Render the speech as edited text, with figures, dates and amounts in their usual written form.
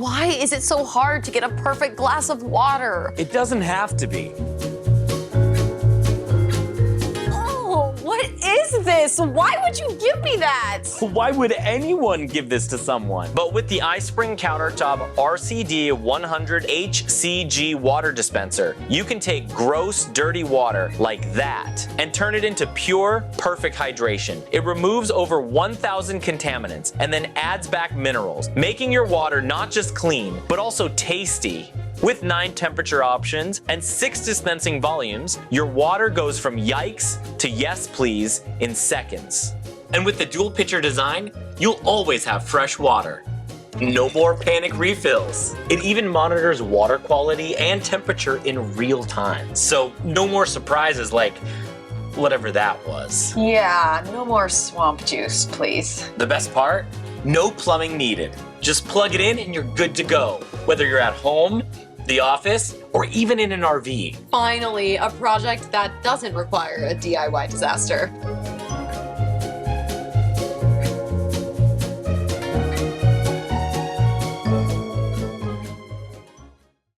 Why is it so hard to get a perfect glass of water? It doesn't have to be. What is this? Why would you give me that? Why would anyone give this to someone? But with the iSpring Countertop RCD 100 HCG water dispenser, you can take gross, dirty water like that and turn it into pure, perfect hydration. It removes over 1,000 contaminants and then adds back minerals, making your water not just clean, but also tasty. With 9 temperature options and 6 dispensing volumes, your water goes from yikes to yes please in seconds. And with the dual pitcher design, you'll always have fresh water. No more panic refills. It even monitors water quality and temperature in real time. So no more surprises like whatever that was. Yeah, no more swamp juice, please. The best part? No plumbing needed. Just plug it in and you're good to go. Whether you're at home, the office, or even in an RV. Finally, a project that doesn't require a DIY disaster.